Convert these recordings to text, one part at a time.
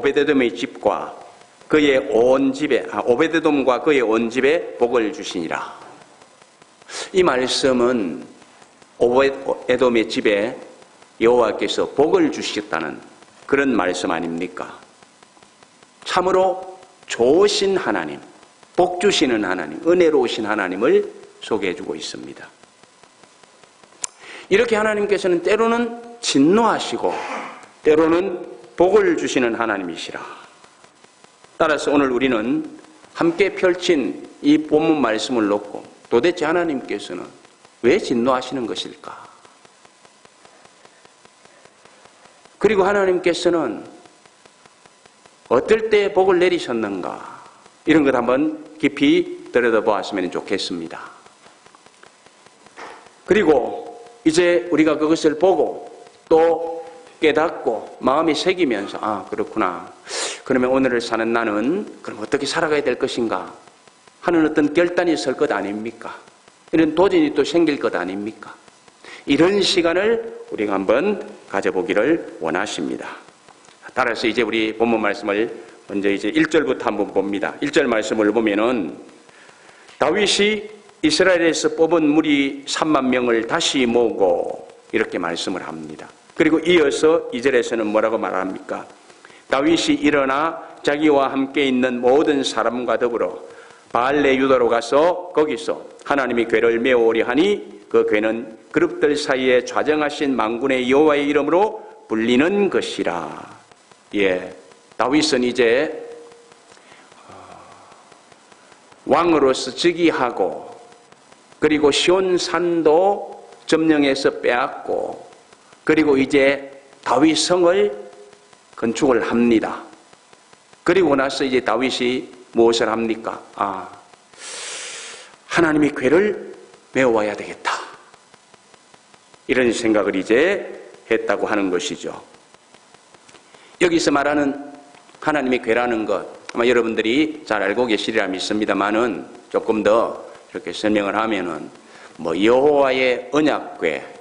오베데돔의 집과 그의 온 집에 오베데돔과 그의 온 집에 복을 주시니라. 이 말씀은 오베데돔의 집에 여호와께서 복을 주셨다는 그런 말씀 아닙니까? 참으로 좋으신 하나님, 복 주시는 하나님, 은혜로우신 하나님을 소개해주고 있습니다. 이렇게 하나님께서는 때로는 진노하시고 때로는 복을 주시는 하나님이시라. 따라서 오늘 우리는 함께 펼친 이 본문 말씀을 놓고 도대체 하나님께서는 왜 진노하시는 것일까? 그리고 하나님께서는 어떨 때 복을 내리셨는가? 이런 것 한번 깊이 들여다보았으면 좋겠습니다. 그리고 이제 우리가 그것을 보고 또 깨닫고 마음이 새기면서 그렇구나. 그러면 오늘을 사는 나는 그럼 어떻게 살아가야 될 것인가 하는 어떤 결단이 설 것 아닙니까? 이런 도전이 또 생길 것 아닙니까? 이런 시간을 우리가 한번 가져보기를 원하십니다. 따라서 이제 우리 본문 말씀을 먼저 이제 1절부터 한번 봅니다. 1절 말씀을 보면은 다윗이 이스라엘에서 뽑은 무리 3만 명을 다시 모으고 이렇게 말씀을 합니다. 그리고 이어서 2절에서는 뭐라고 말합니까? 다윗이 일어나 자기와 함께 있는 모든 사람과 더불어 바알레 유다로 가서 거기서 하나님의 궤를 메어오려 하니 그 궤는 그룹들 사이에 좌정하신 만군의 여호와의 이름으로 불리는 것이라. 다윗은 이제 왕으로서 즉위하고 그리고 시온산도 점령해서 빼앗고 그리고 이제 다윗 성을 건축을 합니다. 그리고 나서 이제 다윗이 무엇을 합니까? 하나님의 궤를 메워와야 되겠다. 이런 생각을 이제 했다고 하는 것이죠. 여기서 말하는 하나님의 궤라는 것 아마 여러분들이 잘 알고 계시리라 믿습니다만은 조금 더 이렇게 설명을 하면은 여호와의 언약궤,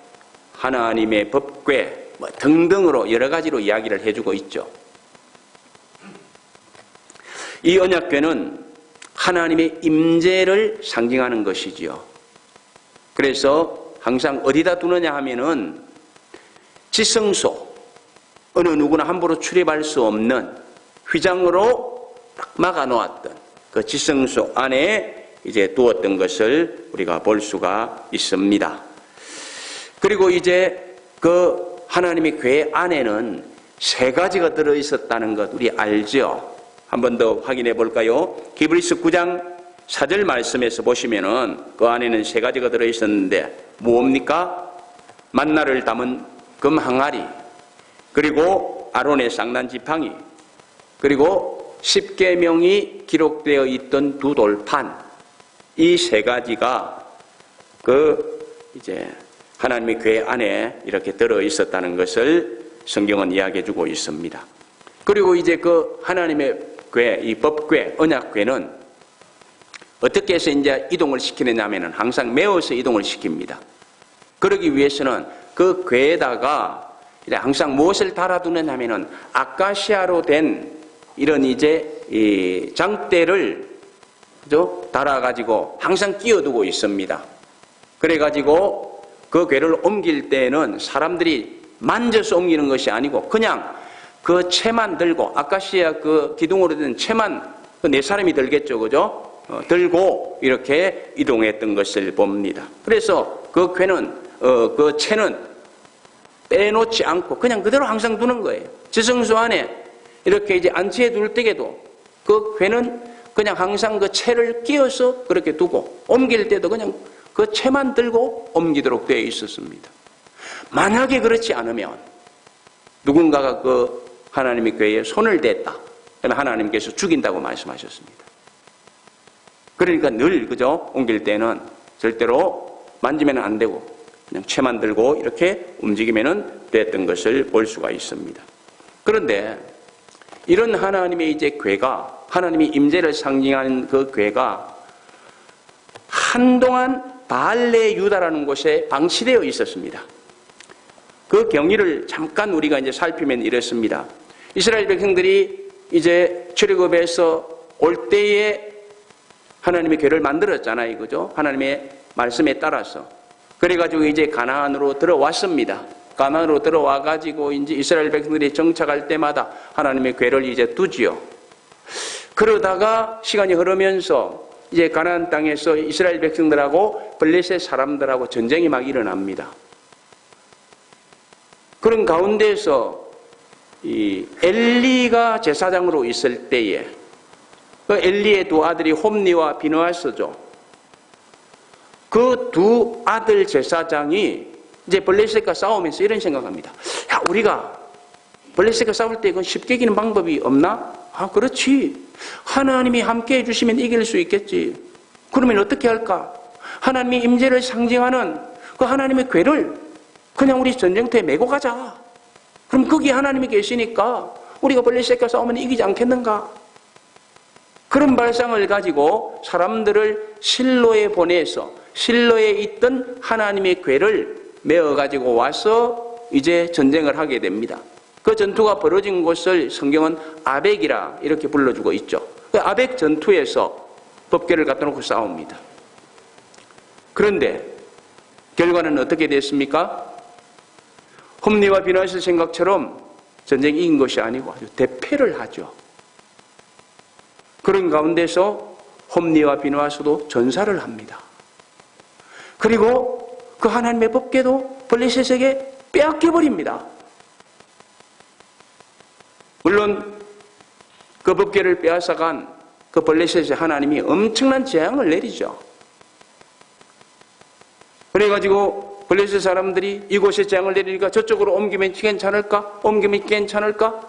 하나님의 법궤 등등으로 여러 가지로 이야기를 해주고 있죠. 이 언약궤는 하나님의 임재를 상징하는 것이지요. 그래서 항상 어디다 두느냐 하면은 지성소, 어느 누구나 함부로 출입할 수 없는 휘장으로 막아놓았던 그 지성소 안에 이제 두었던 것을 우리가 볼 수가 있습니다. 그리고 이제 그 하나님의 궤 안에는 3가지가 들어있었다는 것 우리 알죠? 한 번 더 확인해 볼까요? 히브리서 9장 4절 말씀에서 보시면은 그 안에는 3가지가 들어있었는데 뭡니까? 만나를 담은 금 항아리, 그리고 아론의 쌍난 지팡이, 그리고 10계명이 기록되어 있던 2돌판, 이 3가지가 이제 하나님의 궤 안에 이렇게 들어 있었다는 것을 성경은 이야기해 주고 있습니다. 그리고 이제 그 하나님의 궤, 이 법궤, 언약궤는 어떻게 해서 이제 이동을 시키느냐면은 항상 메어서 이동을 시킵니다. 그러기 위해서는 그 궤에다가 이제 항상 무엇을 달아두느냐면은 아카시아로 된 이런 이제 이 장대를 달아가지고 항상 끼워두고 있습니다. 그래가지고 그 궤를 옮길 때는 사람들이 만져서 옮기는 것이 아니고 그냥 그 채만 들고 아카시아 그 기둥으로 된 채만 4사람이 들겠죠, 그죠? 들고 이렇게 이동했던 것을 봅니다. 그래서 그 궤는 그 채는 빼놓지 않고 그냥 그대로 항상 두는 거예요. 지성소 안에 이렇게 이제 안치해 둘 때에도 그 궤는 그냥 항상 그 채를 끼워서 그렇게 두고 옮길 때도 그냥 그 채만 들고 옮기도록 되어 있었습니다. 만약에 그렇지 않으면 누군가가 그 하나님의 궤에 손을 댔다. 그러면 하나님께서 죽인다고 말씀하셨습니다. 그러니까 늘 그죠? 옮길 때는 절대로 만지면 안 되고 그냥 채만 들고 이렇게 움직이면 됐던 것을 볼 수가 있습니다. 그런데 이런 하나님의 이제 궤가 하나님의 임재를 상징하는 그 궤가 한동안 바알레 유다라는 곳에 방치되어 있었습니다. 그 경위를 잠깐 우리가 이제 살피면 이렇습니다. 이스라엘 백성들이 이제 출애굽에서 올 때에 하나님의 교회를 만들었잖아요. 그죠? 하나님의 말씀에 따라서. 그래가지고 이제 가나안으로 들어왔습니다. 가나안으로 들어와가지고 이제 이스라엘 백성들이 정착할 때마다 하나님의 교회를 이제 두지요. 그러다가 시간이 흐르면서 이제 가나안 땅에서 이스라엘 백성들하고 블레셋 사람들하고 전쟁이 막 일어납니다. 그런 가운데서 이 엘리가 제사장으로 있을 때에 그 엘리의 두 아들이 홈니와 비느하스죠. 그 두 아들 제사장이 이제 블레셋과 싸우면서 이런 생각합니다. 야, 우리가 블레셋과 싸울 때 이건 쉽게 이기는 방법이 없나? 아, 그렇지. 하나님이 함께 해주시면 이길 수 있겠지. 그러면 어떻게 할까? 하나님의 임재를 상징하는 그 하나님의 궤를 그냥 우리 전쟁터에 메고 가자. 그럼 거기 하나님이 계시니까 우리가 블레셋과 싸우면 이기지 않겠는가? 그런 발상을 가지고 사람들을 실로에 보내서 실로에 있던 하나님의 궤를 메어가지고 와서 이제 전쟁을 하게 됩니다. 그 전투가 벌어진 곳을 성경은 아벡이라 이렇게 불러주고 있죠. 그 아벡 전투에서 법궤를 갖다 놓고 싸웁니다. 그런데 결과는 어떻게 됐습니까? 홈니와 비느하스 생각처럼 전쟁이 이긴 것이 아니고 아주 대패를 하죠. 그런 가운데서 홈니와 비느하스도 전사를 합니다. 그리고 그 하나님의 법궤도 블레셋에게 빼앗겨버립니다. 물론 그 법궤를 빼앗아간 그 블레셋의 하나님이 엄청난 재앙을 내리죠. 그래가지고 블레셋 사람들이 이곳에 재앙을 내리니까 저쪽으로 옮기면 괜찮을까? 옮기면 괜찮을까?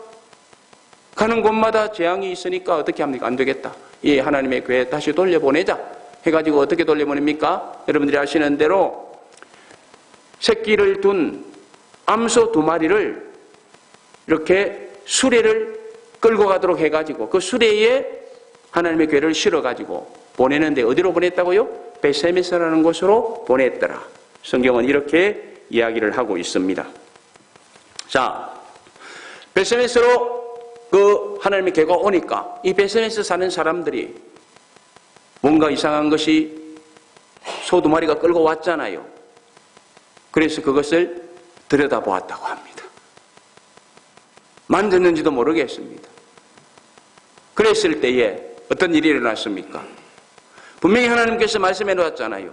가는 곳마다 재앙이 있으니까 어떻게 합니까? 안 되겠다. 이 하나님의 교회 다시 돌려보내자. 해가지고 어떻게 돌려보냅니까? 여러분들이 아시는 대로 새끼를 둔 암소 2마리를 이렇게 수레를 끌고 가도록 해가지고 그 수레에 하나님의 교회를 실어가지고 보내는데 어디로 보냈다고요? 베세메스라는 곳으로 보냈더라. 성경은 이렇게 이야기를 하고 있습니다. 자, 베세메스로 그 하나님의 교회가 오니까 이 베세메스 사는 사람들이 뭔가 이상한 것이 소 2마리가 끌고 왔잖아요. 그래서 그것을 들여다보았다고 합니다. 만졌는지도 모르겠습니다. 그랬을 때에 어떤 일이 일어났습니까? 분명히 하나님께서 말씀해 놓았잖아요.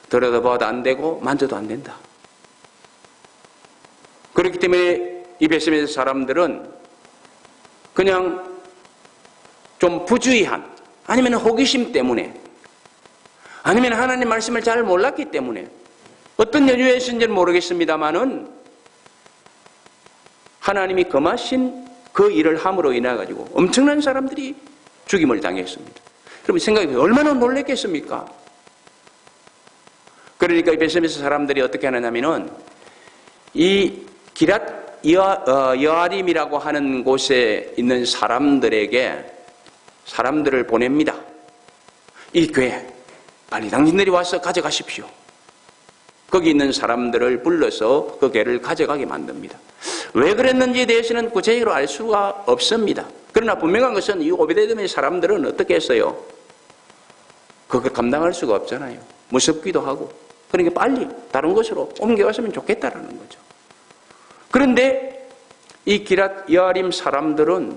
들여다봐도 안 되고 만져도 안 된다. 그렇기 때문에 이 베세메스 사람들은 그냥 좀 부주의한 아니면 호기심 때문에 아니면 하나님 말씀을 잘 몰랐기 때문에 어떤 연유에서인지는 모르겠습니다만은 하나님이 금하신 그 일을 함으로 인해 가지고 엄청난 사람들이 죽임을 당했습니다. 그러면 생각해보세요. 얼마나 놀랬겠습니까? 그러니까 이 베세메스 사람들이 어떻게 하느냐면은 이 기랏 여아림이라고 하는 곳에 있는 사람들에게 사람들을 보냅니다. 이 교회 빨리 당신들이 와서 가져가십시오. 거기 있는 사람들을 불러서 그 교회를 가져가게 만듭니다. 왜 그랬는지에 대해서는 구체적으로 알 수가 없습니다. 그러나 분명한 것은 이 오베데돔의 사람들은 어떻게 했어요? 그걸 감당할 수가 없잖아요. 무섭기도 하고. 그러니까 빨리 다른 곳으로 옮겨왔으면 좋겠다라는 거죠. 그런데 이 기랏 여아림 사람들은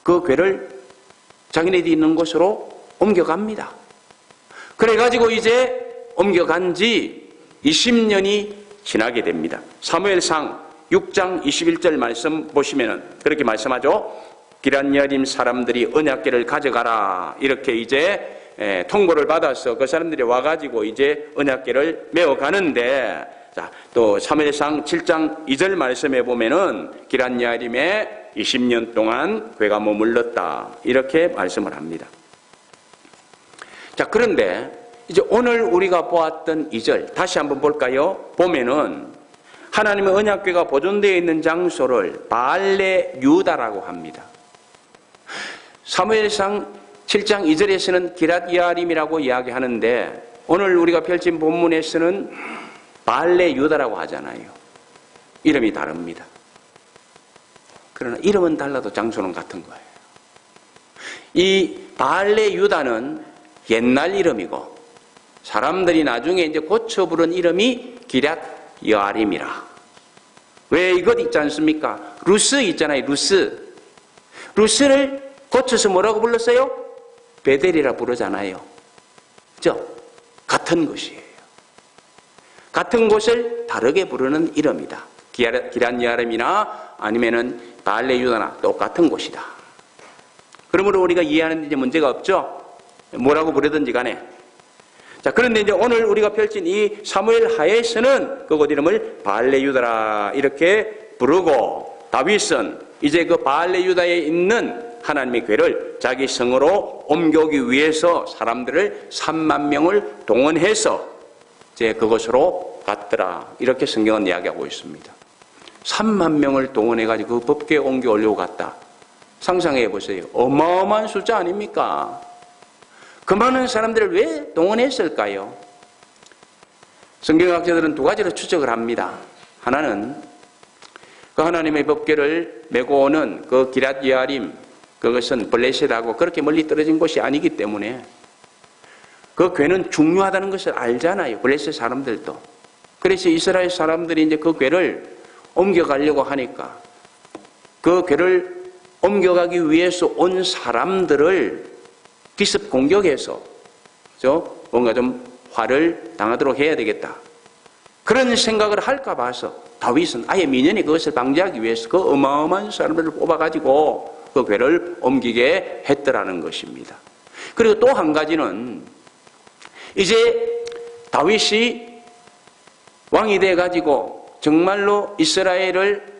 그 교회를 자기네들이 있는 곳으로 옮겨갑니다. 그래가지고 이제 옮겨간 지 20년이 지나게 됩니다. 사무엘상 6장 21절 말씀 보시면은 그렇게 말씀하죠. 기랏 여아림 사람들이 언약궤를 가져가라. 이렇게 이제 통보를 받아서 그 사람들이 와가지고 이제 언약궤를 메어 가는데, 자, 또 사무엘상 7장 2절 말씀에 보면은 기랏 여아림에 20년 동안 괴가 머물렀다. 이렇게 말씀을 합니다. 자, 그런데 이제 오늘 우리가 보았던 2절 다시 한번 볼까요? 보면은 하나님의 언약궤가 보존되어 있는 장소를 바알레 유다라고 합니다. 사무엘상 7장 2절에서는 기랏 여아림이라고 이야기하는데 오늘 우리가 펼친 본문에서는 바알레 유다라고 하잖아요. 이름이 다릅니다. 그러나 이름은 달라도 장소는 같은 거예요. 이 바알레 유다는 옛날 이름이고 사람들이 나중에 이제 고쳐 부른 이름이 기럇 여아림이라. 왜 이것 있지 않습니까? 루스 있잖아요. 루스를 고쳐서 뭐라고 불렀어요? 베델이라 부르잖아요. 그죠? 같은 곳이에요. 같은 곳을 다르게 부르는 이름이다. 기럇 여아림이나 아니면은 바알레 유다나 똑같은 곳이다. 그러므로 우리가 이해하는 데 이제 문제가 없죠? 뭐라고 부르든지 간에. 자, 그런데 이제 오늘 우리가 펼친 이 사무엘 하에서는 그곳 이름을 바알레 유다라 이렇게 부르고, 다윗은 이제 그 바알레 유다에 있는 하나님의 궤를 자기 성으로 옮겨오기 위해서 사람들을 3만 명을 동원해서 이제 그곳으로 갔더라. 이렇게 성경은 이야기하고 있습니다. 3만 명을 동원해가지고 그 법궤에 옮겨오려고 갔다. 상상해 보세요. 어마어마한 숫자 아닙니까? 그 많은 사람들을 왜 동원했을까요? 성경학자들은 두 가지로 추측을 합니다. 하나는 그 하나님의 법궤를 메고 오는 그 기럇 여아림, 그것은 블레셋하고 그렇게 멀리 떨어진 곳이 아니기 때문에 그 궤는 중요하다는 것을 알잖아요. 블레셋 사람들도. 그래서 이스라엘 사람들이 이제 그 궤를 옮겨가려고 하니까 그 궤를 옮겨가기 위해서 온 사람들을 기습 공격해서 뭔가 좀 화를 당하도록 해야 되겠다. 그런 생각을 할까 봐서 다윗은 아예 미연에 그것을 방지하기 위해서 그 어마어마한 사람들을 뽑아가지고 그 궤를 옮기게 했더라는 것입니다. 그리고 또 한 가지는 이제 다윗이 왕이 돼가지고 정말로 이스라엘을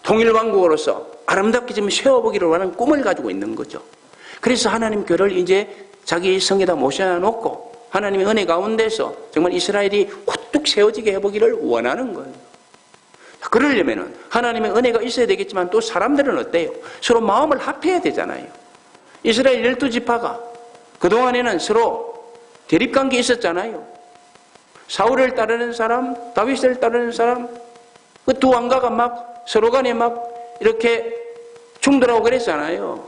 통일왕국으로서 아름답게 좀 세워보기를 원하는 꿈을 가지고 있는 거죠. 그래서 하나님 궤를 이제 자기 성에다 모셔놓고 하나님의 은혜 가운데서 정말 이스라엘이 후뚝 세워지게 해보기를 원하는 거예요. 그러려면 하나님의 은혜가 있어야 되겠지만 또 사람들은 어때요? 서로 마음을 합해야 되잖아요. 이스라엘 12지파가 그동안에는 서로 대립관계에 있었잖아요. 사울을 따르는 사람, 다윗을 따르는 사람, 그 두 왕가가 막 서로 간에 막 이렇게 충돌하고 그랬잖아요.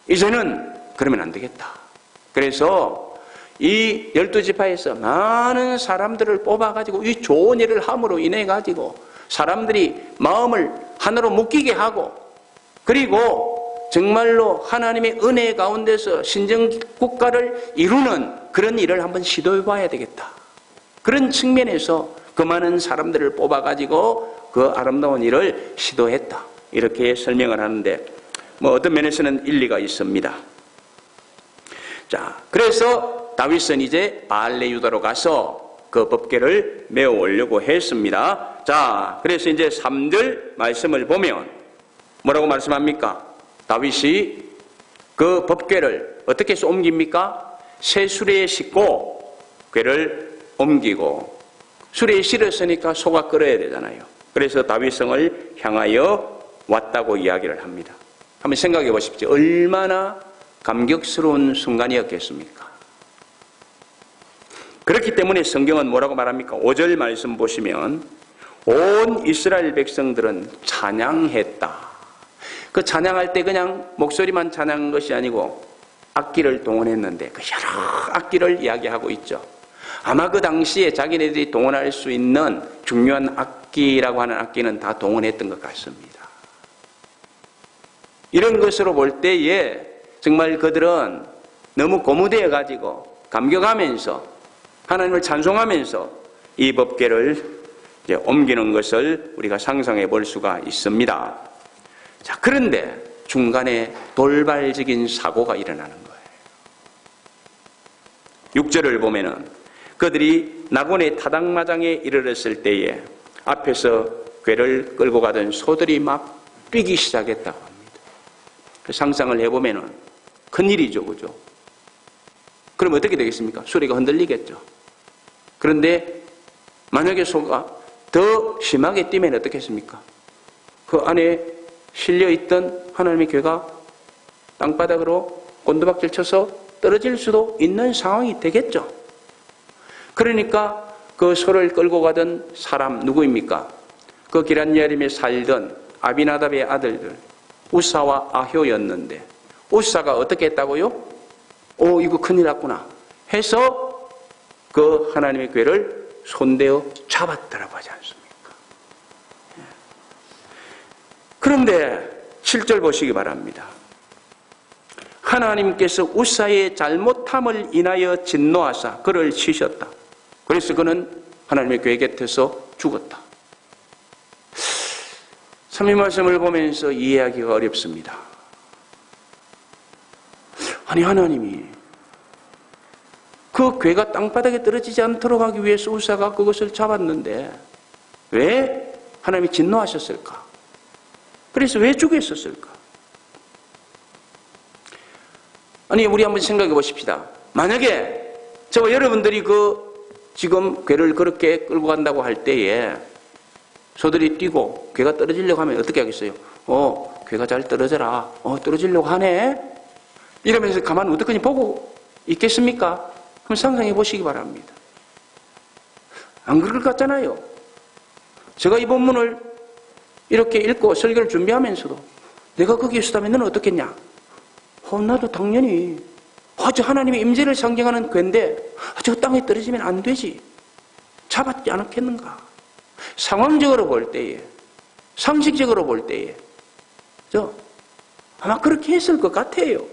이제는 그러면 안 되겠다. 그래서 이 12지파에서 많은 사람들을 뽑아가지고 이 좋은 일을 함으로 인해가지고 사람들이 마음을 하나로 묶이게 하고 그리고 정말로 하나님의 은혜 가운데서 신정국가를 이루는 그런 일을 한번 시도해 봐야 되겠다. 그런 측면에서 그 많은 사람들을 뽑아가지고 그 아름다운 일을 시도했다. 이렇게 설명을 하는데 어떤 면에서는 일리가 있습니다. 자, 그래서 다윗은 이제 바알레 유다로 가서 그 법궤를 메어 오려고 했습니다. 자, 그래서 이제 3절 말씀을 보면 뭐라고 말씀합니까? 다윗이 그 법궤를 어떻게 해서 옮깁니까? 새 수레에 싣고 궤를 옮기고 수레에 실었으니까 소가 끓어야 되잖아요. 그래서 다윗성을 향하여 왔다고 이야기를 합니다. 한번 생각해 보십시오. 얼마나 감격스러운 순간이었겠습니까? 그렇기 때문에 성경은 뭐라고 말합니까? 5절 말씀 보시면 온 이스라엘 백성들은 찬양했다. 그 찬양할 때 그냥 목소리만 찬양한 것이 아니고 악기를 동원했는데 그 여러 악기를 이야기하고 있죠. 아마 그 당시에 자기네들이 동원할 수 있는 중요한 악기라고 하는 악기는 다 동원했던 것 같습니다. 이런 것으로 볼 때에 정말 그들은 너무 고무되어 가지고 감격하면서 하나님을 찬송하면서 이 법궤를 이제 옮기는 것을 우리가 상상해 볼 수가 있습니다. 자, 그런데 중간에 돌발적인 사고가 일어나는 거예요. 6절을 보면은 그들이 나곤의 타당마장에 이르렀을 때에 앞에서 궤를 끌고 가던 소들이 막 뛰기 시작했다고 합니다. 그 상상을 해보면은 큰일이죠, 그죠? 그럼 어떻게 되겠습니까? 수레가 흔들리겠죠. 그런데 만약에 소가 더 심하게 뛰면 어떻겠습니까? 그 안에 실려있던 하나님의 궤가 땅바닥으로 곤두박질 쳐서 떨어질 수도 있는 상황이 되겠죠. 그러니까 그 소를 끌고 가던 사람 누구입니까? 그 기럇 여아림에 살던 아비나답의 아들들 우사와 아효였는데 우사가 어떻게 했다고요? 이거 큰일 났구나 해서 그 하나님의 궤를 손대어 잡았다라고 하지 않습니까? 그런데 7절 보시기 바랍니다. 하나님께서 우사의 잘못함을 인하여 진노하사 그를 치셨다. 그래서 그는 하나님의 궤 곁에서 죽었다. 하나님 말씀을 보면서 이해하기가 어렵습니다. 아니 하나님이 그 궤가 땅바닥에 떨어지지 않도록 하기 위해서 우사가 그것을 잡았는데 왜 하나님이 진노하셨을까? 그래서 왜 죽였었을까? 아니 우리 한번 생각해 보십시다. 만약에 저와 여러분들이 지금 궤를 그렇게 끌고 간다고 할 때에 소들이 뛰고 궤가 떨어지려고 하면 어떻게 하겠어요? 궤가 잘 떨어져라. 떨어지려고 하네. 이러면서 가만 우두커니 보고 있겠습니까? 한번 상상해 보시기 바랍니다. 안 그럴 것 같잖아요. 제가 이 본문을 이렇게 읽고 설교를 준비하면서도 내가 거기에 있었다면 너는 어떻겠냐? 나도 당연히 저 하나님의 임재를 상징하는 궤인데 저 땅에 떨어지면 안 되지. 잡았지 않았겠는가? 상황적으로 볼 때에, 상식적으로 볼 때에 아마 그렇게 했을 것 같아요.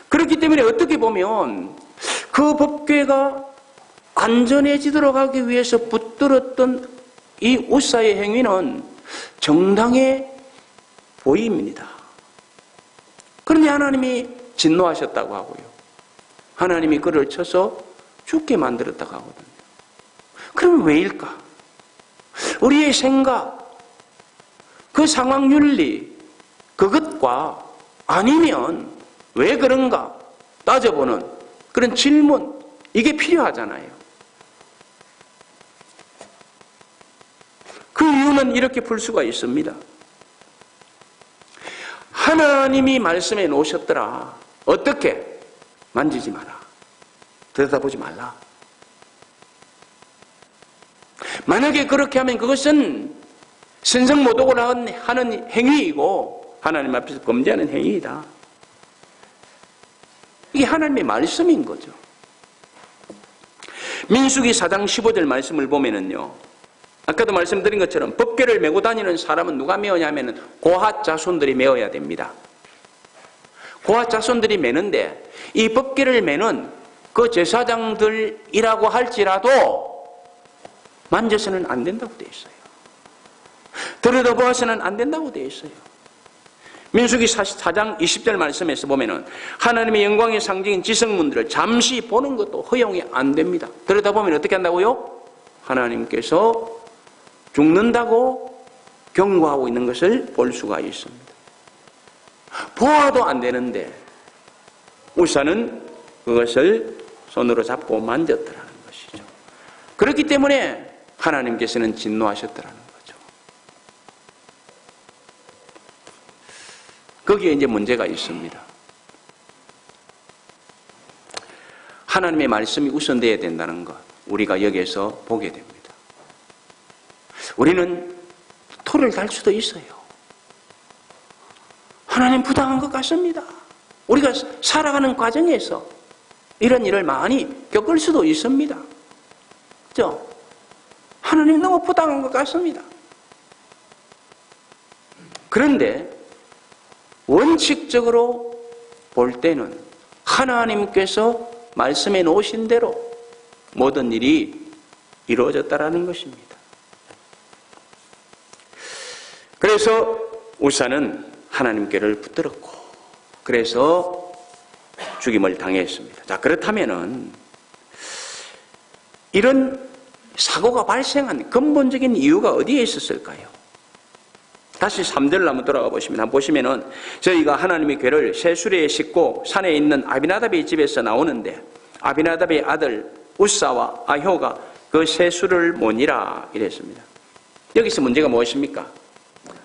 그렇기 때문에 어떻게 보면 그 법궤가 안전해지도록 하기 위해서 붙들었던 이 우사의 행위는 정당해 보입니다. 그런데 하나님이 진노하셨다고 하고요. 하나님이 그를 쳐서 죽게 만들었다고 하거든요. 그러면 왜일까? 우리의 생각, 그 상황 윤리, 그것과 아니면 왜 그런가 따져보는 그런 질문, 이게 필요하잖아요. 그 이유는 이렇게 풀 수가 있습니다. 하나님이 말씀해 놓으셨더라. 어떻게? 만지지 마라. 들여다보지 말라. 만약에 그렇게 하면 그것은 신성모독을 하는 행위이고 하나님 앞에서 범죄하는 행위이다. 이게 하나님의 말씀인 거죠. 민수기 4장 15절 말씀을 보면은요, 아까도 말씀드린 것처럼 법궤를 메고 다니는 사람은 누가 메어냐면은 고핫 자손들이 메어야 됩니다. 고핫 자손들이 메는데 이 법궤를 메는 그 제사장들이라고 할지라도 만져서는 안 된다고 되어 있어요. 들여다보아서는 안 된다고 되어 있어요. 민수기 4장 20절 말씀에서 보면은 하나님의 영광의 상징인 지성문들을 잠시 보는 것도 허용이 안 됩니다. 들여다보면 어떻게 한다고요? 하나님께서 죽는다고 경고하고 있는 것을 볼 수가 있습니다. 보아도 안 되는데 우사는 그것을 손으로 잡고 만졌더라는 것이죠. 그렇기 때문에 하나님께서는 진노하셨더라는 거죠. 거기에 이제 문제가 있습니다. 하나님의 말씀이 우선되어야 된다는 것, 우리가 여기에서 보게 됩니다. 우리는 토를 달 수도 있어요. 하나님 부당한 것 같습니다. 우리가 살아가는 과정에서 이런 일을 많이 겪을 수도 있습니다. 그렇죠? 하나님 너무 부당한 것 같습니다. 그런데 원칙적으로 볼 때는 하나님께서 말씀해 놓으신 대로 모든 일이 이루어졌다라는 것입니다. 그래서 우사는 하나님께를 붙들었고 그래서 죽임을 당했습니다. 자, 그렇다면은 이런 사고가 발생한 근본적인 이유가 어디에 있었을까요? 다시 3절로 한번 돌아가 보시면, 한번 보시면은 저희가 하나님의 궤를 새 수레에 싣고 산에 있는 아비나답의 집에서 나오는데 아비나답의 아들 우사와 아효가 그 새 수를 모니라 이랬습니다. 여기서 문제가 무엇입니까?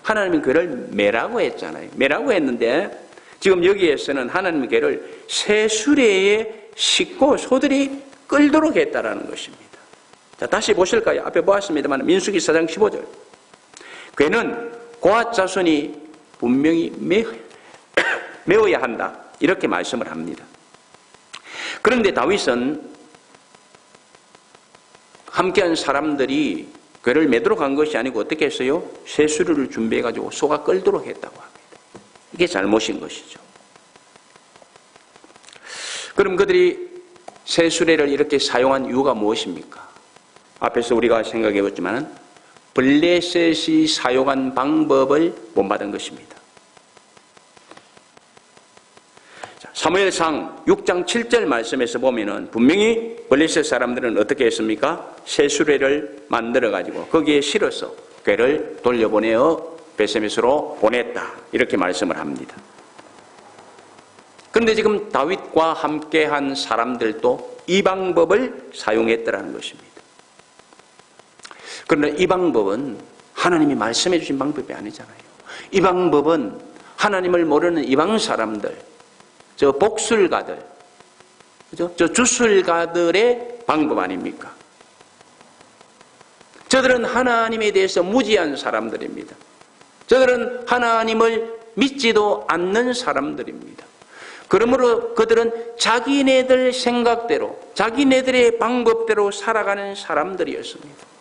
하나님의 궤를 매라고 했잖아요. 매라고 했는데 지금 여기에서는 하나님의 궤를 새 수레에 싣고 소들이 끌도록 했다라는 것입니다. 자, 다시 보실까요? 앞에 보았습니다만 민수기 4장 15절. 궤는 고앗 자손이 분명히 메워야 한다. 이렇게 말씀을 합니다. 그런데 다윗은 함께한 사람들이 궤를 매도록 한 것이 아니고 어떻게 했어요? 쇠수레를 준비해가지고 소가 끌도록 했다고 합니다. 이게 잘못인 것이죠. 그럼 그들이 쇠수레를 이렇게 사용한 이유가 무엇입니까? 앞에서 우리가 생각해 봤지만 블레셋이 사용한 방법을 본받은 것입니다. 사무엘상 6장 7절 말씀에서 보면은 분명히 블레셋 사람들은 어떻게 했습니까? 쇠수레를 만들어 가지고 거기에 실어서 궤를 돌려보내어 베세메스로 보냈다. 이렇게 말씀을 합니다. 그런데 지금 다윗과 함께한 사람들도 이 방법을 사용했더라는 것입니다. 그러나 이 방법은 하나님이 말씀해 주신 방법이 아니잖아요. 이 방법은 하나님을 모르는 이방 사람들, 저 복술가들, 그죠? 저 주술가들의 방법 아닙니까? 저들은 하나님에 대해서 무지한 사람들입니다. 저들은 하나님을 믿지도 않는 사람들입니다. 그러므로 그들은 자기네들 생각대로, 자기네들의 방법대로 살아가는 사람들이었습니다.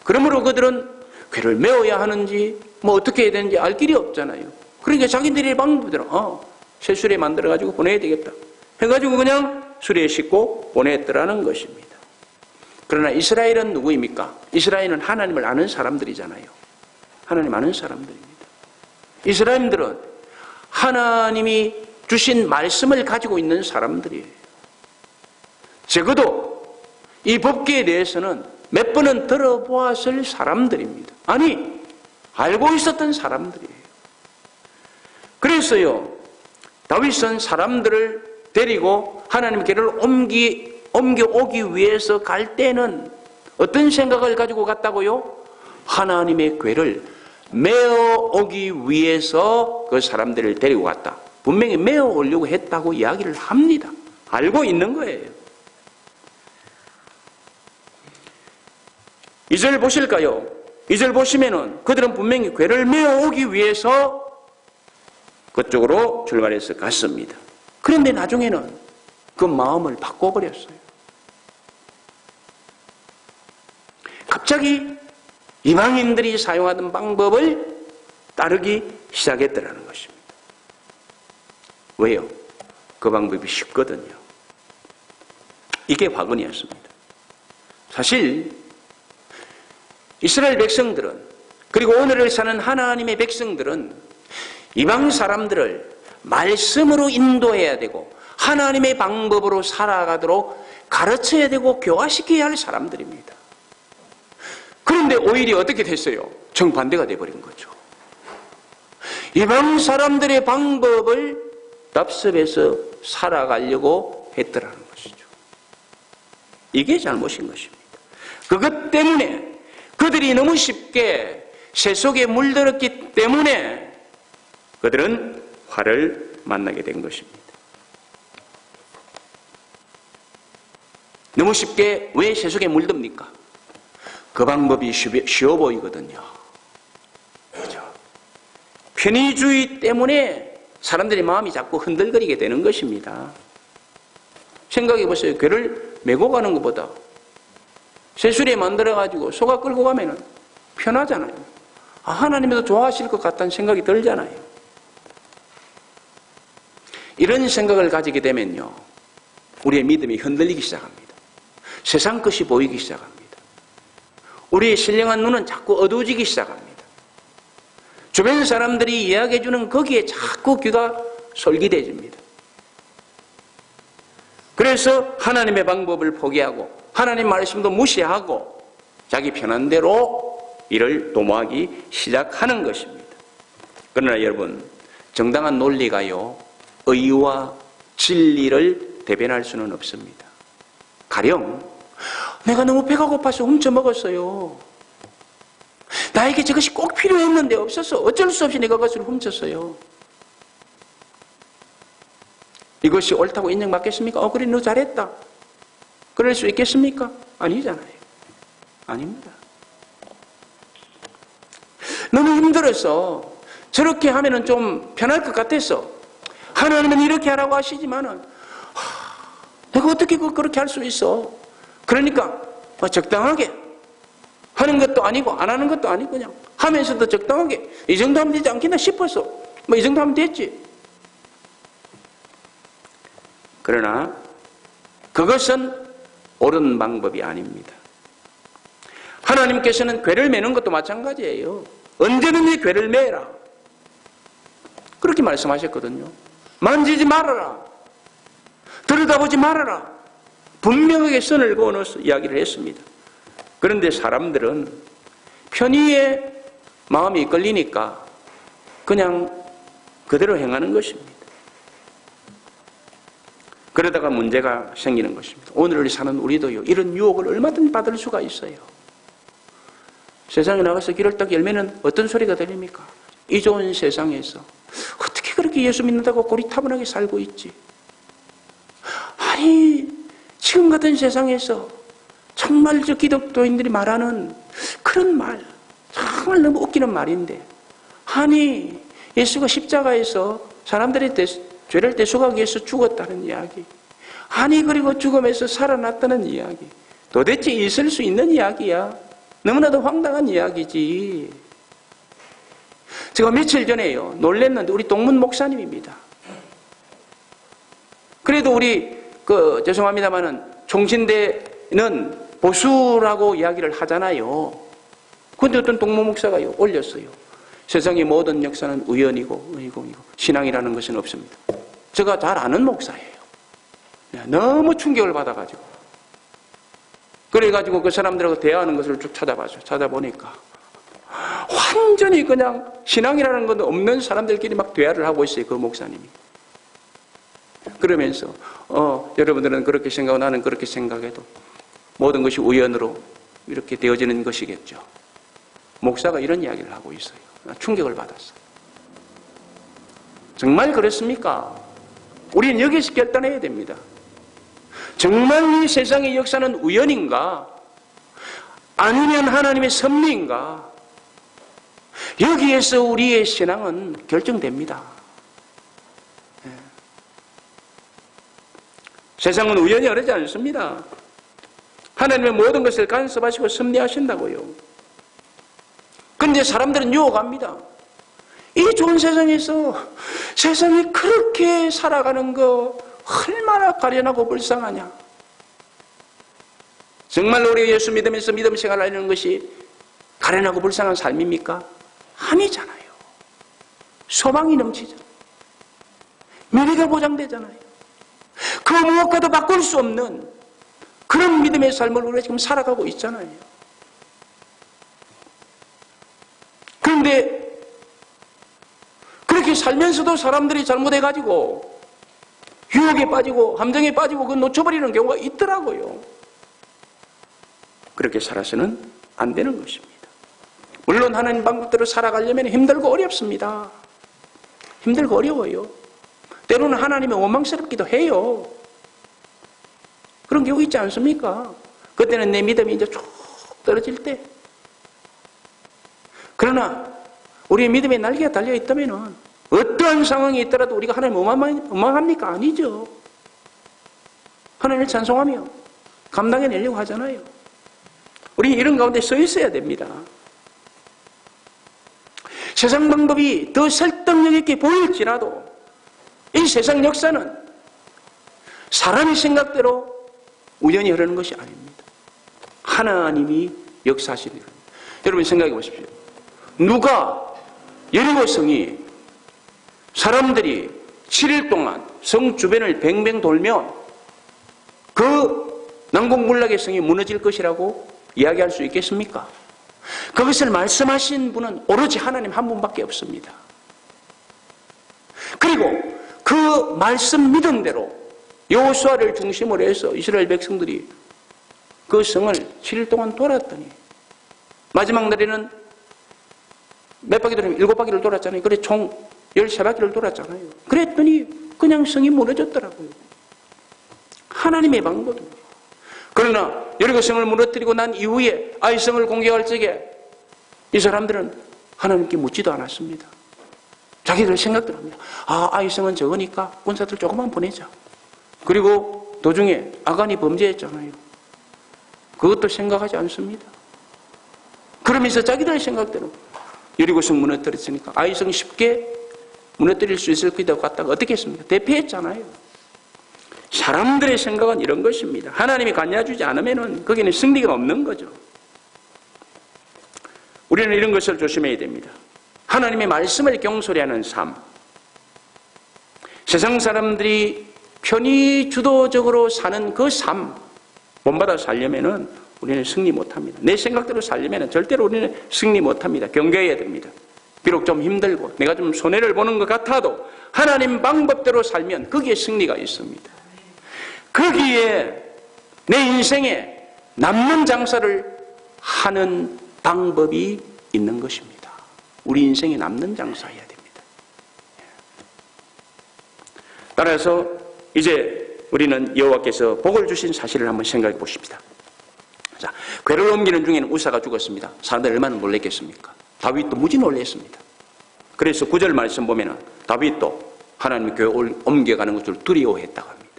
그러므로 그들은 궤를 메워야 하는지 뭐 어떻게 해야 되는지 알 길이 없잖아요. 그러니까 자기들의 방법대로 쇠수레 만들어가지고 보내야 되겠다 해가지고 그냥 수레에 싣고 보냈더라는 것입니다. 그러나 이스라엘은 누구입니까? 이스라엘은 하나님을 아는 사람들이잖아요. 하나님 아는 사람들입니다. 이스라엘들은 하나님이 주신 말씀을 가지고 있는 사람들이에요. 적어도 이 법궤에 대해서는 몇 번은 들어보았을 사람들입니다. 아니, 알고 있었던 사람들이에요. 그래서요, 다윗은 사람들을 데리고 하나님께를 옮겨오기 위해서 갈 때는 어떤 생각을 가지고 갔다고요? 하나님의 궤를 메어오기 위해서 그 사람들을 데리고 갔다. 분명히 메어오려고 했다고 이야기를 합니다. 알고 있는 거예요. 2절 보실까요? 2절 보시면은 그들은 분명히 궤를 메어오기 위해서 그쪽으로 출발해서 갔습니다. 그런데 나중에는 그 마음을 바꿔버렸어요. 갑자기 이방인들이 사용하던 방법을 따르기 시작했더라는 것입니다. 왜요? 그 방법이 쉽거든요. 이게 화근이었습니다. 사실 이스라엘 백성들은, 그리고 오늘을 사는 하나님의 백성들은 이방 사람들을 말씀으로 인도해야 되고 하나님의 방법으로 살아가도록 가르쳐야 되고 교화시켜야 할 사람들입니다. 그런데 오히려 어떻게 됐어요? 정반대가 돼버린 거죠. 이방 사람들의 방법을 답습해서 살아가려고 했더라는 것이죠. 이게 잘못인 것입니다. 그것 때문에 그들이 너무 쉽게 새 속에 물들었기 때문에 그들은 화를 만나게 된 것입니다. 너무 쉽게 왜 새 속에 물듭니까? 그 방법이 쉬워 보이거든요. 그렇죠? 편의주의 때문에 사람들의 마음이 자꾸 흔들거리게 되는 것입니다. 생각해 보세요. 궤를 메고 가는 것보다 쇠수레 만들어가지고 소가 끌고 가면은 편하잖아요. 하나님도 좋아하실 것 같다는 생각이 들잖아요. 이런 생각을 가지게 되면요, 우리의 믿음이 흔들리기 시작합니다. 세상 것이 보이기 시작합니다. 우리의 신령한 눈은 자꾸 어두워지기 시작합니다. 주변 사람들이 이야기해주는 거기에 자꾸 귀가 솔깃해집니다. 그래서 하나님의 방법을 포기하고 하나님 말씀도 무시하고 자기 편한 대로 일을 도모하기 시작하는 것입니다. 그러나 여러분, 정당한 논리가요, 의와 진리를 대변할 수는 없습니다. 가령 내가 너무 배가 고파서 훔쳐 먹었어요. 나에게 저것이 꼭 필요했는데 없어서 어쩔 수 없이 내가 그것을 훔쳤어요. 이것이 옳다고 인정받겠습니까? 그래, 너 잘했다. 그럴 수 있겠습니까? 아니잖아요. 아닙니다. 너무 힘들어서 저렇게 하면은 좀 편할 것 같아서 하나님은 이렇게 하라고 하시지만은 내가 어떻게 그렇게 할 수 있어? 그러니까 적당하게 하는 것도 아니고 안 하는 것도 아니고 그냥 하면서도 적당하게 이 정도 하면 되지 않겠나 싶어서 이 정도 하면 됐지. 그러나 그것은 옳은 방법이 아닙니다. 하나님께서는 궤를 매는 것도 마찬가지예요. 언제든지 궤를 매라. 그렇게 말씀하셨거든요. 만지지 말아라. 들여다보지 말아라. 분명하게 선을 그어놓아서 이야기를 했습니다. 그런데 사람들은 편의에 마음이 끌리니까 그냥 그대로 행하는 것입니다. 그러다가 문제가 생기는 것입니다. 오늘을 사는 우리도요, 이런 유혹을 얼마든지 받을 수가 있어요. 세상에 나가서 길을 딱 열면은 어떤 소리가 들립니까? 이 좋은 세상에서 어떻게 그렇게 예수 믿는다고 고리타분하게 살고 있지? 아니, 지금 같은 세상에서 정말 저 기독교인들이 말하는 그런 말, 정말 너무 웃기는 말인데, 아니, 예수가 십자가에서 사람들의 죄를 대속하기 위해서 죽었다는 이야기, 아니, 그리고 죽음에서 살아났다는 이야기, 도대체 있을 수 있는 이야기야? 너무나도 황당한 이야기지. 제가 며칠 전에요, 놀랬는데, 우리 동문 목사님입니다. 그래도 우리, 죄송합니다만은, 총신대는 보수라고 이야기를 하잖아요. 그런데 어떤 동문 목사가요, 올렸어요. 세상의 모든 역사는 우연이고, 신앙이라는 것은 없습니다. 제가 잘 아는 목사예요. 너무 충격을 받아가지고. 그래가지고 그 사람들하고 대화하는 것을 쭉 찾아봤어요. 찾아보니까 완전히 그냥 신앙이라는 건 없는 사람들끼리 막 대화를 하고 있어요. 그 목사님이. 그러면서 여러분들은 그렇게 생각하고 나는 그렇게 생각해도 모든 것이 우연으로 이렇게 되어지는 것이겠죠. 목사가 이런 이야기를 하고 있어요. 충격을 받았어요. 정말 그렇습니까? 우리는 여기서 결단해야 됩니다. 정말 이 세상의 역사는 우연인가? 아니면 하나님의 섭리인가? 여기에서 우리의 신앙은 결정됩니다. 세상은 우연히 흐르지 않습니다. 하나님의 모든 것을 간섭하시고 섭리하신다고요. 그런데 사람들은 유혹합니다. 이 좋은 세상에서 세상이 그렇게 살아가는 거 얼마나 가련하고 불쌍하냐. 정말로 우리가 예수 믿으면서 믿음 생활을 하려는 것이 가련하고 불쌍한 삶입니까? 아니잖아요. 소망이 넘치잖아요. 미래가 보장되잖아요. 그 무엇과도 바꿀 수 없는 그런 믿음의 삶을 우리가 지금 살아가고 있잖아요. 그런데 그렇게 살면서도 사람들이 잘못해가지고 유혹에 빠지고 함정에 빠지고 그걸 놓쳐버리는 경우가 있더라고요. 그렇게 살아서는 안 되는 것입니다. 물론 하나님 방법대로 살아가려면 힘들고 어렵습니다. 힘들고 어려워요. 때로는 하나님의 원망스럽기도 해요. 그런 경우 있지 않습니까? 그때는 내 믿음이 이제 쭉 떨어질 때. 그러나 우리의 믿음의 날개가 달려있다면 어떠한 상황이 있더라도 우리가 하나님을 원망합니까? 아니죠. 하나님을 찬송하며 감당해내려고 하잖아요. 우리 이런 가운데 서 있어야 됩니다. 세상 방법이 더 설득력 있게 보일지라도 이 세상 역사는 사람의 생각대로 우연히 흐르는 것이 아닙니다. 하나님이 역사하시는 겁니다. 여러분 생각해 보십시오. 누가 여리고성이 사람들이 7일 동안 성 주변을 뱅뱅 돌면 그 난공불락의 성이 무너질 것이라고 이야기할 수 있겠습니까? 그것을 말씀하신 분은 오로지 하나님 한 분밖에 없습니다. 그리고 그 말씀 믿은 대로 여호수아를 중심으로 해서 이스라엘 백성들이 그 성을 7일 동안 돌았더니 마지막 날에는 몇 바퀴 돌면 7바퀴를 돌았잖아요. 그래 총 13바퀴를 돌았잖아요. 그랬더니 그냥 성이 무너졌더라고요. 하나님의 방법입니다. 그러나 여리고 성을 무너뜨리고 난 이후에 아이성을 공격할 적에 이 사람들은 하나님께 묻지도 않았습니다. 자기들 생각대로 합니다. 아이성은 적으니까 군사들 조금만 보내자. 그리고 도중에 아간이 범죄했잖아요. 그것도 생각하지 않습니다. 그러면서 자기들 생각대로 여리고성 무너뜨렸으니까 아이성 쉽게 무너뜨릴 수 있을 거라고 갔다가 어떻게 했습니까? 대피했잖아요. 사람들의 생각은 이런 것입니다. 하나님이 관여주지 않으면 거기는 승리가 없는 거죠. 우리는 이런 것을 조심해야 됩니다. 하나님의 말씀을 경솔히하는 삶. 세상 사람들이 편의 주도적으로 사는 그 삶, 본받아 살려면은 우리는 승리 못합니다. 내 생각대로 살려면은 절대로 우리는 승리 못합니다. 경계해야 됩니다. 비록 좀 힘들고 내가 좀 손해를 보는 것 같아도 하나님 방법대로 살면 거기에 승리가 있습니다. 거기에 내 인생에 남는 장사를 하는 방법이 있는 것입니다. 우리 인생에 남는 장사해야 됩니다. 따라서 이제 우리는 여호와께서 복을 주신 사실을 한번 생각해 보십시다. 자, 궤를 옮기는 중에는 우사가 죽었습니다. 사람들이 얼마나 놀랐겠습니까? 다윗도 무지 놀랐습니다. 그래서 9절 말씀 보면은 다윗도 하나님의 궤를 옮겨가는 것을 두려워했다고 합니다.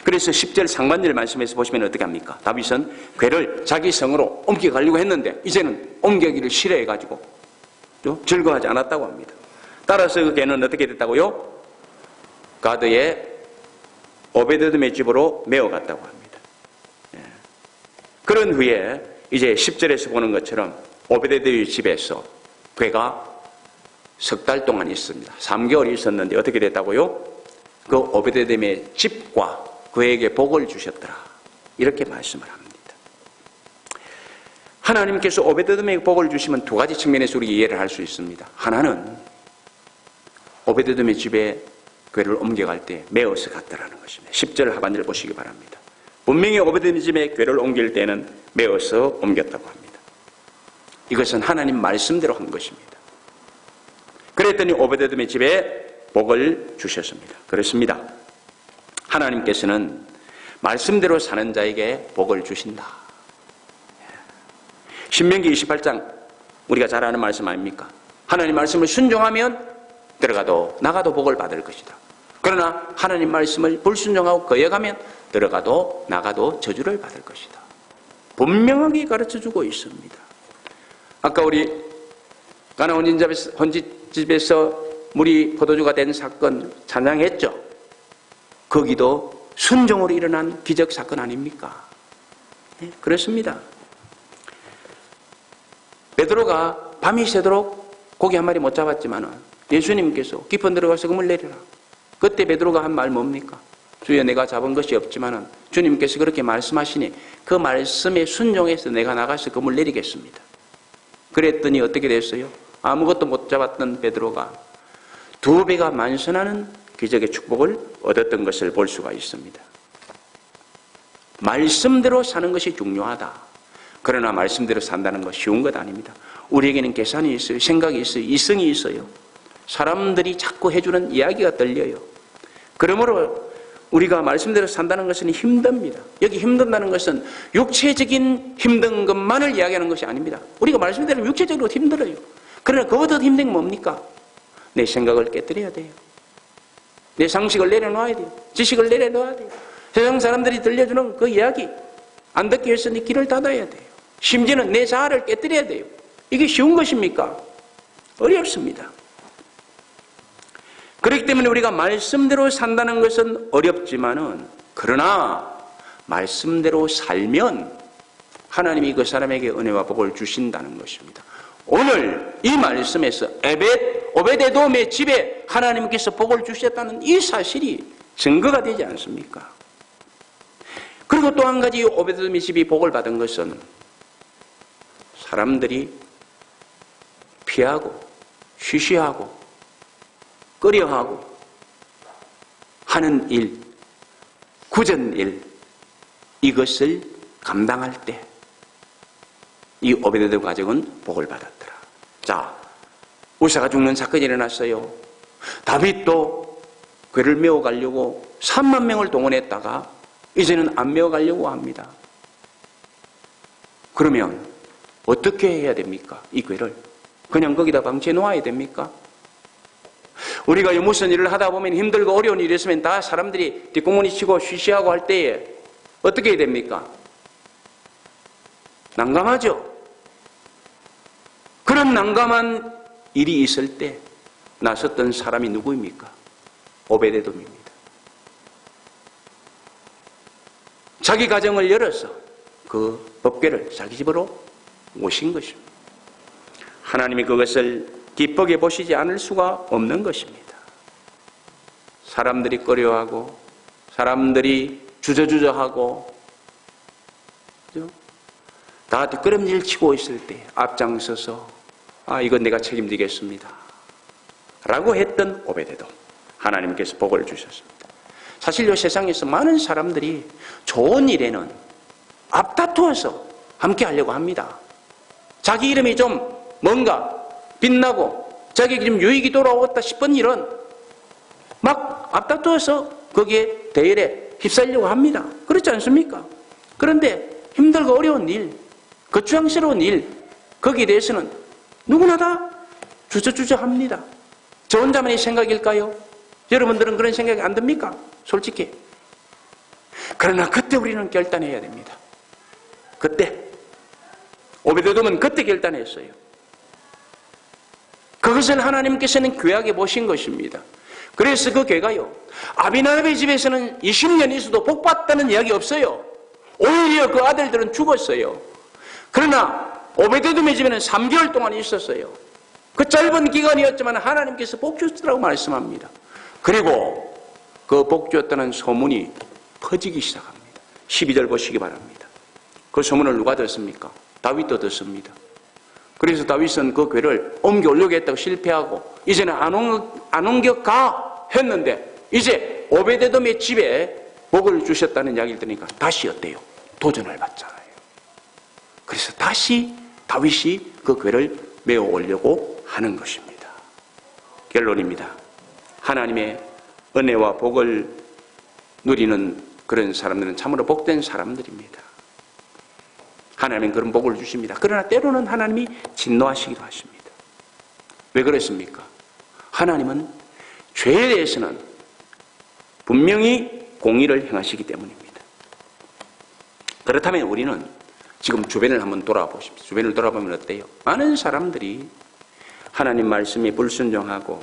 그래서 10절 상반절 말씀에서 보시면 어떻게 합니까? 다윗은 궤를 자기 성으로 옮겨가려고 했는데 이제는 옮겨기를 싫어해가지고 즐거워하지 않았다고 합니다. 따라서 그 궤는 어떻게 됐다고요? 가드의 오베데돔의 집으로 메어갔다고 합니다. 그런 후에 이제 10절에서 보는 것처럼 오베데돔의 집에서 궤가 석 달 동안 있습니다. 3개월이 있었는데 어떻게 됐다고요? 그 오베데돔의 집과 그에게 복을 주셨더라. 이렇게 말씀을 합니다. 하나님께서 오베데돔에게 복을 주시면 두 가지 측면에서 우리가 이해를 할 수 있습니다. 하나는 오베데돔의 집에 궤를 옮겨갈 때 메어서 갔더라는 것입니다. 10절 하반절 보시기 바랍니다. 분명히 오베데돔의 집에 궤를 옮길 때는 메어서 옮겼다고 합니다. 이것은 하나님 말씀대로 한 것입니다. 그랬더니 오베데돔의 집에 복을 주셨습니다. 그렇습니다. 하나님께서는 말씀대로 사는 자에게 복을 주신다. 신명기 28장 우리가 잘 아는 말씀 아닙니까? 하나님 말씀을 순종하면 들어가도 나가도 복을 받을 것이다. 그러나 하나님 말씀을 불순종하고 거역하면 들어가도 나가도 저주를 받을 것이다. 분명하게 가르쳐주고 있습니다. 아까 우리 가나 혼집에서 물이 포도주가 된 사건 찬양했죠. 거기도 순종으로 일어난 기적 사건 아닙니까? 네, 그렇습니다. 베드로가 밤이 새도록 고기 한 마리 못 잡았지만은 예수님께서 깊은 들어가서 그물 내리라. 그때 베드로가 한 말 뭡니까? 주여 내가 잡은 것이 없지만은 주님께서 그렇게 말씀하시니 그 말씀에 순종해서 내가 나가서 그물 내리겠습니다. 그랬더니 어떻게 됐어요? 아무것도 못 잡았던 베드로가 2배가 만선하는 기적의 축복을 얻었던 것을 볼 수가 있습니다. 말씀대로 사는 것이 중요하다. 그러나 말씀대로 산다는 것 쉬운 것 아닙니다. 우리에게는 계산이 있어요. 생각이 있어요. 이성이 있어요. 사람들이 자꾸 해주는 이야기가 들려요. 그러므로 우리가 말씀대로 산다는 것은 힘듭니다. 여기 힘든다는 것은 육체적인 힘든 것만을 이야기하는 것이 아닙니다. 우리가 말씀대로 육체적으로 힘들어요. 그러나 그보다 더 힘든 게 뭡니까? 내 생각을 깨뜨려야 돼요. 내 상식을 내려놓아야 돼요. 지식을 내려놓아야 돼요. 세상 사람들이 들려주는 그 이야기 안 듣기 위해서 네 귀를 닫아야 돼요. 심지어는 내 자아를 깨뜨려야 돼요. 이게 쉬운 것입니까? 어렵습니다. 그렇기 때문에 우리가 말씀대로 산다는 것은 어렵지만은 그러나 말씀대로 살면 하나님이 그 사람에게 은혜와 복을 주신다는 것입니다. 오늘 이 말씀에서 오베데돔의 집에 하나님께서 복을 주셨다는 이 사실이 증거가 되지 않습니까? 그리고 또 한 가지 오베데돔의 집이 복을 받은 것은 사람들이 피하고 쉬쉬하고 꺼려하고 하는 일, 굳은 일, 이것을 감당할 때 이 오베데돔 가족은 복을 받았더라. 자, 우사가 죽는 사건이 일어났어요. 다윗도 궤를 메어가려고 3만 명을 동원했다가 이제는 안 메어가려고 합니다. 그러면 어떻게 해야 됩니까? 이 궤를 그냥 거기다 방치해 놓아야 됩니까? 우리가 무슨 일을 하다 보면 힘들고 어려운 일이 있으면 다 사람들이 뒷구멍이 치고 쉬쉬하고 할 때에 어떻게 해야 됩니까? 난감하죠. 그런 난감한 일이 있을 때 나섰던 사람이 누구입니까? 오베데돔입니다. 자기 가정을 열어서 그 법궤를 자기 집으로 모신 것입니다. 하나님이 그것을 기쁘게 보시지 않을 수가 없는 것입니다. 사람들이 꺼려하고 사람들이 주저주저하고 다 뒷걸음질 치고 있을 때 앞장서서 이건 내가 책임지겠습니다 라고 했던 오베데돔, 하나님께서 복을 주셨습니다. 사실 이 세상에서 많은 사람들이 좋은 일에는 앞다투어서 함께 하려고 합니다. 자기 이름이 좀 뭔가 빛나고 자기에게 좀 유익이 돌아왔다 싶은 일은 막 앞다투어서 거기에 대열에 휩싸이려고 합니다. 그렇지 않습니까? 그런데 힘들고 어려운 일, 거추장스러운 일, 거기에 대해서는 누구나 다 주저주저합니다. 저 혼자만의 생각일까요? 여러분들은 그런 생각이 안 듭니까? 솔직히. 그러나 그때 우리는 결단해야 됩니다. 그때 오베데돔은 그때 결단했어요. 그것을 하나님께서는 귀하게 보신 것입니다. 그래서 그 괴가요, 아비나답의 집에서는 20년 있어도 복받다는 이야기 없어요. 오히려 그 아들들은 죽었어요. 그러나 오베데돔의 집에는 3개월 동안 있었어요. 그 짧은 기간이었지만 하나님께서 복 주셨다고 말씀합니다. 그리고 그 복 주었다는 소문이 퍼지기 시작합니다. 12절 보시기 바랍니다. 그 소문을 누가 듣습니까? 다윗도 듣습니다. 그래서 다윗은 그 궤를 옮겨 올려고 했다고 실패하고 이제는 안 옮겨가 했는데 이제 오베데돔의 집에 복을 주셨다는 이야기를 들으니까 다시 어때요? 도전을 받잖아요. 그래서 다시 다윗이 그 궤를 메어 오려고 하는 것입니다. 결론입니다. 하나님의 은혜와 복을 누리는 그런 사람들은 참으로 복된 사람들입니다. 하나님은 그런 복을 주십니다. 그러나 때로는 하나님이 진노하시기도 하십니다. 왜 그렇습니까? 하나님은 죄에 대해서는 분명히 공의를 행하시기 때문입니다. 그렇다면 우리는 지금 주변을 한번 돌아보십시오. 주변을 돌아보면 어때요? 많은 사람들이 하나님 말씀에 불순종하고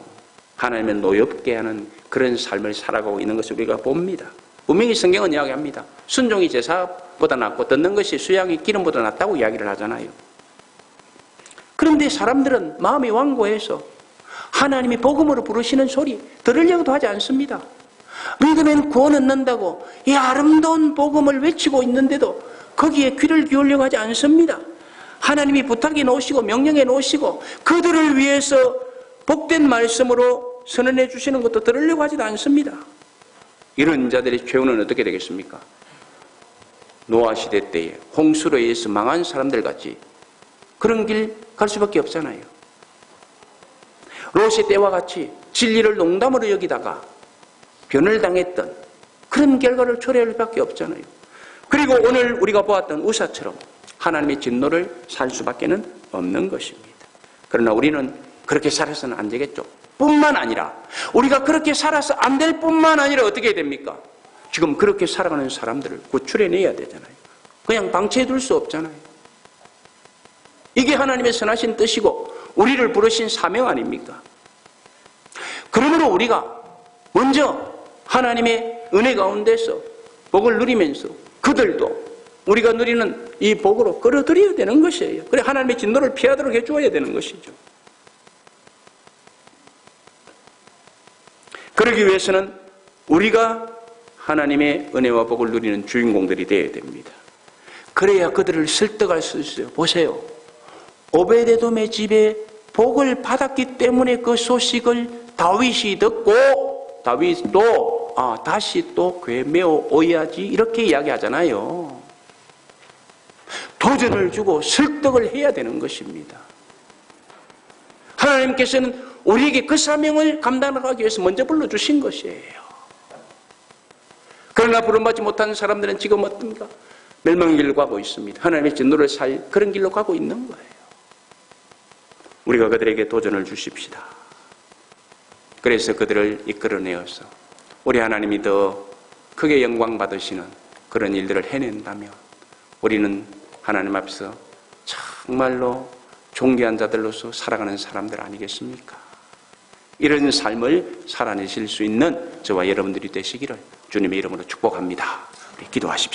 하나님을 노엽게 하는 그런 삶을 살아가고 있는 것을 우리가 봅니다. 분명히 성경은 이야기합니다. 순종이 제사보다 낫고 듣는 것이 수양이 기름보다 낫다고 이야기를 하잖아요. 그런데 사람들은 마음이 완고해서 하나님이 복음으로 부르시는 소리 들으려고도 하지 않습니다. 믿으면 구원 얻는다고 이 아름다운 복음을 외치고 있는데도 거기에 귀를 기울이려고 하지 않습니다. 하나님이 부탁해 놓으시고 명령해 놓으시고 그들을 위해서 복된 말씀으로 선언해 주시는 것도 들으려고 하지도 않습니다. 이런 자들의 최후는 어떻게 되겠습니까? 노아 시대 때에 홍수로 의해서 망한 사람들 같이 그런 길 갈 수밖에 없잖아요. 롯의 때와 같이 진리를 농담으로 여기다가 변을 당했던 그런 결과를 초래할 수밖에 없잖아요. 그리고 오늘 우리가 보았던 우사처럼 하나님의 진노를 살 수밖에 없는 것입니다. 그러나 우리는 그렇게 살아서는 안 되겠죠. 뿐만 아니라 우리가 그렇게 살아서 안 될 뿐만 아니라 어떻게 해야 됩니까? 지금 그렇게 살아가는 사람들을 구출해내야 되잖아요. 그냥 방치해둘 수 없잖아요. 이게 하나님의 선하신 뜻이고 우리를 부르신 사명 아닙니까? 그러므로 우리가 먼저 하나님의 은혜 가운데서 복을 누리면서 그들도 우리가 누리는 이 복으로 끌어들여야 되는 것이에요. 그래 하나님의 진노를 피하도록 해주어야 되는 것이죠. 그러기 위해서는 우리가 하나님의 은혜와 복을 누리는 주인공들이 되어야 됩니다. 그래야 그들을 설득할 수 있어요. 보세요. 오베데돔의 집에 복을 받았기 때문에 그 소식을 다윗이 듣고 다윗도 다시 또 궤 메어 오야지 이렇게 이야기하잖아요. 도전을 주고 설득을 해야 되는 것입니다. 하나님께서는 우리에게 그 사명을 감당하기 위해서 먼저 불러주신 것이에요. 그러나 부름받지 못한 사람들은 지금 어떻습니까? 멸망의 길로 가고 있습니다. 하나님의 진노를 살 그런 길로 가고 있는 거예요. 우리가 그들에게 도전을 주십시다. 그래서 그들을 이끌어내어서 우리 하나님이 더 크게 영광 받으시는 그런 일들을 해낸다면 우리는 하나님 앞에서 정말로 존귀한 자들로서 살아가는 사람들 아니겠습니까? 이런 삶을 살아내실 수 있는 저와 여러분들이 되시기를 주님의 이름으로 축복합니다. 우리 기도하십시오.